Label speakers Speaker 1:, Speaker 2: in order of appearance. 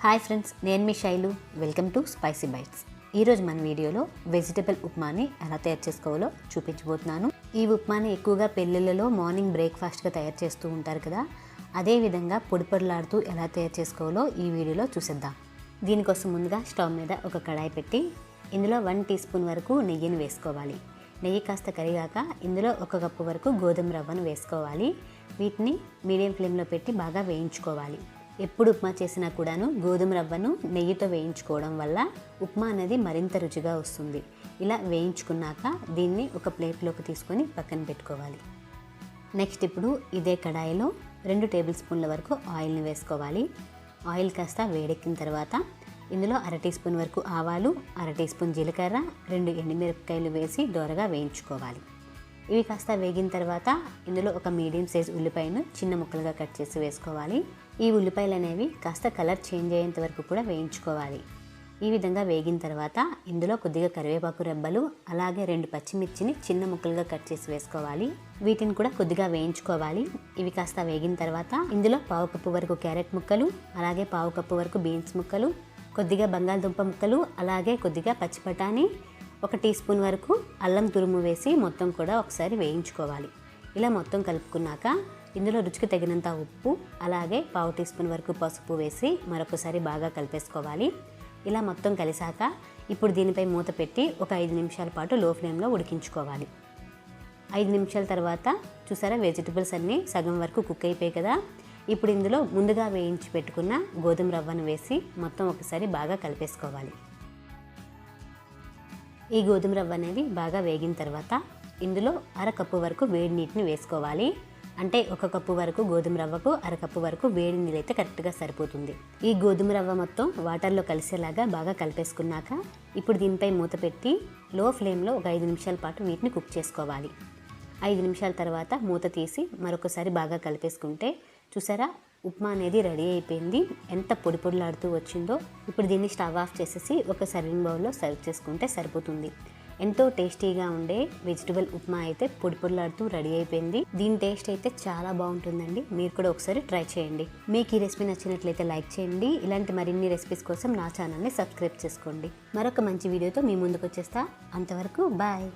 Speaker 1: Hi friends, నేను మీ Shailu. Welcome to spicy bites. ఈరోజు మన వీడియోలో వెజిటబుల్ ఉప్మాని ఎలా తయారు చేసుకోవాలో చూపించబోతున్నాను. ఈ ఉప్మాని ఎక్కువగా పెళ్ళిళ్ళలో మార్నింగ్ బ్రేక్ఫాస్ట్గా తయారు చేస్తూ ఉంటారు కదా, అదేవిధంగా పొడిలాడుతూ ఎలా తయారు చేసుకోవాలో ఈ వీడియోలో చూసేద్దాం. దీనికోసం ముందుగా స్టవ్ మీద ఒక కడాయి పెట్టి ఇందులో 1 టీ స్పూన్ వరకు నెయ్యిని వేసుకోవాలి. నెయ్యి కాస్త కరిగాక ఇందులో 1 కప్పు వరకు గోధుమ రవ్వను వేసుకోవాలి. వీటిని మీడియం ఫ్లేమ్లో పెట్టి బాగా వేయించుకోవాలి. ఎప్పుడు ఉప్మా చేసినా కూడాను గోధుమ రవ్వను నెయ్యితో వేయించుకోవడం వల్ల ఉప్మా అనేది మరింత రుచిగా వస్తుంది. ఇలా వేయించుకున్నాక దీన్ని ఒక ప్లేట్లోకి తీసుకొని పక్కన పెట్టుకోవాలి. నెక్స్ట్ ఇప్పుడు ఇదే కడాయిలో 2 టేబుల్ స్పూన్ల వరకు ఆయిల్ని వేసుకోవాలి. ఆయిల్ కాస్త వేడెక్కిన తర్వాత ఇందులో 1/2 టీ స్పూన్ వరకు ఆవాలు, 1/2 టీ స్పూన్ జీలకర్ర, 2 ఎండుమిరపకాయలు వేసి దోరగా వేయించుకోవాలి. ఇవి కాస్త వేగిన తర్వాత ఇందులో ఒక మీడియం సైజ్ ఉల్లిపాయను చిన్న ముక్కలుగా కట్ చేసి వేసుకోవాలి. ఈ ఉల్లిపాయలు అనేవి కాస్త కలర్ చేంజ్ అయ్యేంత వరకు కూడా వేయించుకోవాలి. ఈ విధంగా వేగిన తర్వాత ఇందులో కొద్దిగా కరివేపాకు రెబ్బలు, అలాగే 2 పచ్చిమిర్చిని చిన్న ముక్కలుగా కట్ చేసి వేసుకోవాలి. వీటిని కూడా కొద్దిగా వేయించుకోవాలి. ఇవి కాస్త వేగిన తర్వాత ఇందులో 1/2 కప్పు వరకు క్యారెట్ ముక్కలు, అలాగే 1/2 కప్పు వరకు బీన్స్ ముక్కలు, కొద్దిగా బంగాళదుంప ముక్కలు, అలాగే కొద్దిగా పచ్చి బఠానీ, 1 టీ స్పూన్ వరకు అల్లం తురుము వేసి మొత్తం కూడా ఒకసారి వేయించుకోవాలి. ఇలా మొత్తం కలుపుకున్నాక ఇందులో రుచికి తగినంత ఉప్పు, అలాగే 1/2 టీ స్పూన్ వరకు పసుపు వేసి మరొకసారి బాగా కలిపేసుకోవాలి. ఇలా మొత్తం కలిసాక ఇప్పుడు దీనిపై మూత పెట్టి ఒక 5 నిమిషాల పాటు లో ఫ్లేమ్లో ఉడికించుకోవాలి. 5 నిమిషాల తర్వాత చూసారా, వెజిటబుల్స్ అన్నీ సగం వరకు కుక్ అయిపోయాయి కదా. ఇప్పుడు ఇందులో ముందుగా వేయించి పెట్టుకున్న గోధుమ రవ్వను వేసి మొత్తం ఒకసారి బాగా కలిపేసుకోవాలి. ఈ గోధుమ రవ్వ అనేది బాగా వేగిన తర్వాత ఇందులో 1/2 కప్పు వరకు వేడి నీటిని వేసుకోవాలి. అంటే 1 కప్పు వరకు గోధుమ రవ్వకు 1/2 కప్పు వరకు వేడి నీళ్ళు అయితే కరెక్ట్గా సరిపోతుంది. ఈ గోధుమ రవ్వ మొత్తం వాటర్లో కలిసేలాగా బాగా కలిపేసుకున్నాక ఇప్పుడు దీనిపై మూత పెట్టి లో ఫ్లేమ్లో ఒక 5 నిమిషాల పాటు వీటిని కుక్ చేసుకోవాలి. 5 నిమిషాల తర్వాత మూత తీసి మరొకసారి బాగా కలిపేసుకుంటే చూసారా, ఉప్మా అనేది రెడీ అయిపోయింది. ఎంత పొడిలాడుతూ వచ్చిందో. ఇప్పుడు దీన్ని స్టవ్ ఆఫ్ చేసేసి ఒక సర్వింగ్ బౌల్లో సర్వ్ చేసుకుంటే సరిపోతుంది. ఎంతో టేస్టీగా ఉండే వెజిటబుల్ ఉప్మా అయితే పొడిలాడుతూ రెడీ అయిపోయింది. దీని టేస్ట్ అయితే చాలా బాగుంటుందండి. మీరు కూడా ఒకసారి ట్రై చేయండి. మీకు ఈ రెసిపీ నచ్చినట్లయితే లైక్ చేయండి. ఇలాంటి మరిన్ని రెసిపీస్ కోసం నా ఛానల్ని సబ్స్క్రైబ్ చేసుకోండి. మరొక మంచి వీడియోతో మీ ముందుకు వచ్చేస్తా. అంతవరకు బాయ్.